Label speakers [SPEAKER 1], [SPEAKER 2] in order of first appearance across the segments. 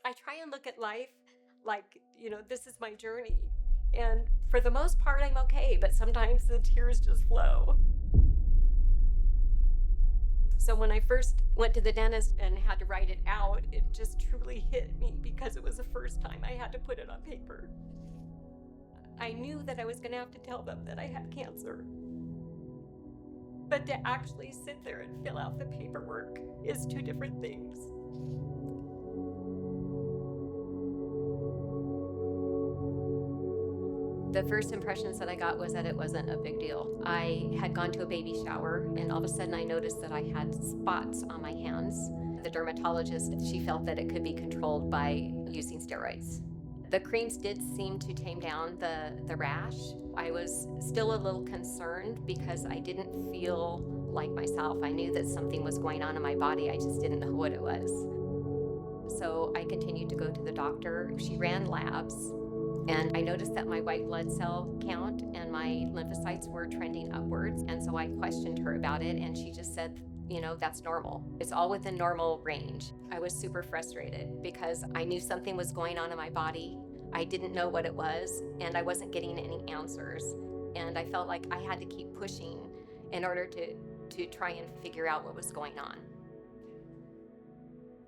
[SPEAKER 1] I try and look at life like, this is my journey. And for the most part, I'm okay, but sometimes the tears just flow. So when I first went to the dentist and had to write it out, it just truly hit me because it was the first time I had to put it on paper. I knew that I was going to have to tell them that I had cancer. But to actually sit there and fill out the paperwork is two different things. The first impressions that I got was that it wasn't a big deal. I had gone to a baby shower, and all of a sudden I noticed that I had spots on my hands. The dermatologist, she felt that it could be controlled by using steroids. The creams did seem to tame down the rash. I was still a little concerned because I didn't feel like myself. I knew that something was going on in my body. I just didn't know what it was. So I continued to go to the doctor. She ran labs, and I noticed that my white blood cell count and my lymphocytes were trending upwards. And so I questioned her about it, and she just said, that's normal. It's all within normal range. I was super frustrated because I knew something was going on in my body. I didn't know what it was, and I wasn't getting any answers. And I felt like I had to keep pushing in order to try and figure out what was going on.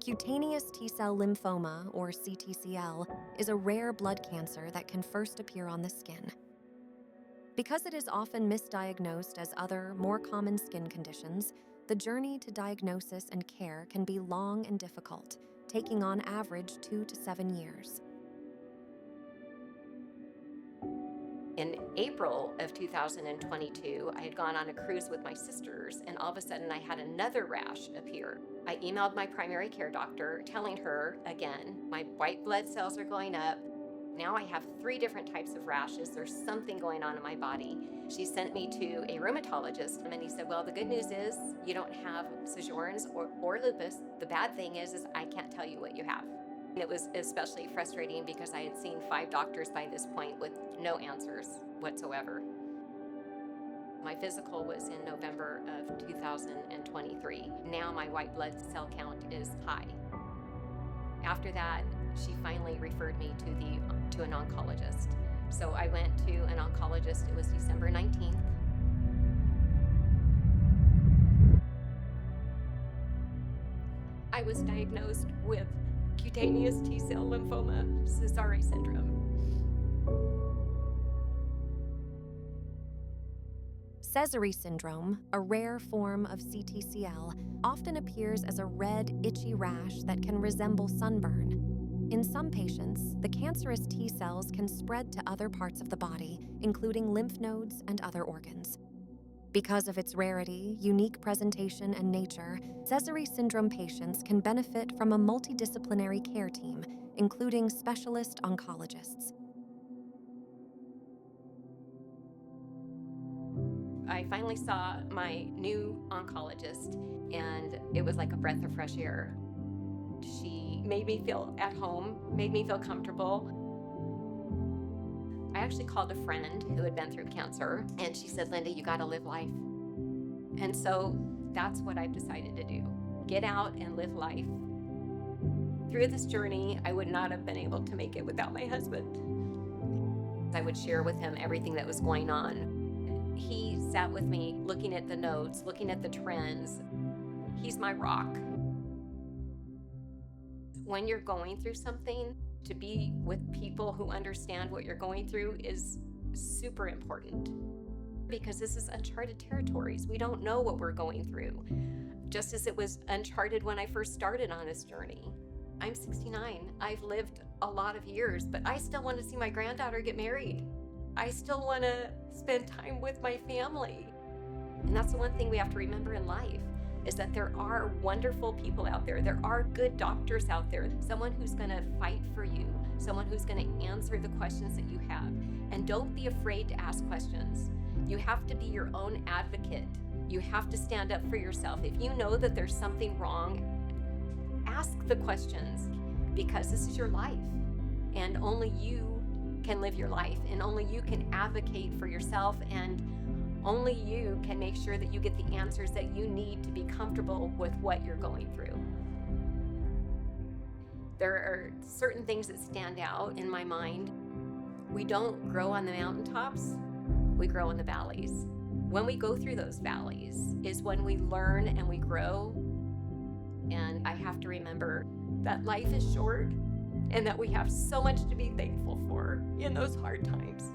[SPEAKER 2] Cutaneous T-cell lymphoma, or CTCL, is a rare blood cancer that can first appear on the skin. Because it is often misdiagnosed as other, more common skin conditions, the journey to diagnosis and care can be long and difficult, taking on average 2 to 7 years.
[SPEAKER 1] In April of 2022, I had gone on a cruise with my sisters, and all of a sudden I had another rash appear. I emailed my primary care doctor telling her, again, my white blood cells are going up. Now I have 3 different types of rashes. There's something going on in my body. She sent me to a rheumatologist, and he said, well, the good news is you don't have Sézary or lupus. The bad thing is I can't tell you what you have. It was especially frustrating because I had seen 5 doctors by this point with no answers whatsoever. My physical was in November of 2023. Now my white blood cell count is high. After that, she finally referred me to an oncologist. So I went to an oncologist. It was December 19th. I was diagnosed with cutaneous T-cell lymphoma, Sézary Syndrome.
[SPEAKER 2] Sézary Syndrome, a rare form of CTCL, often appears as a red, itchy rash that can resemble sunburn. In some patients, the cancerous T cells can spread to other parts of the body, including lymph nodes and other organs. Because of its rarity, unique presentation, and nature, Sézary syndrome patients can benefit from a multidisciplinary care team, including specialist oncologists.
[SPEAKER 1] I finally saw my new oncologist, and it was like a breath of fresh air. She made me feel at home, made me feel comfortable. I actually called a friend who had been through cancer, and she said, Linda, you gotta live life. And so that's what I've decided to do. Get out and live life. Through this journey, I would not have been able to make it without my husband. I would share with him everything that was going on. He sat with me looking at the notes, looking at the trends. He's my rock. When you're going through something, to be with people who understand what you're going through is super important, because this is uncharted territories. We don't know what we're going through, just as it was uncharted when I first started on this journey. I'm 69. I've lived a lot of years, but I still want to see my granddaughter get married. I still want to spend time with my family. And that's the one thing we have to remember in life, is that there are wonderful people out there. There are good doctors out there, someone who's going to fight for you, someone who's going to answer the questions that you have. And don't be afraid to ask questions. You have to be your own advocate. You have to stand up for yourself. If you know that there's something wrong, ask the questions, because this is your life, and only you can live your life, and only you can advocate for yourself, and only you can make sure that you get the answers that you need to be comfortable with what you're going through. There are certain things that stand out in my mind. We don't grow on the mountaintops, we grow in the valleys. When we go through those valleys is when we learn and we grow. And I have to remember that life is short and that we have so much to be thankful for in those hard times.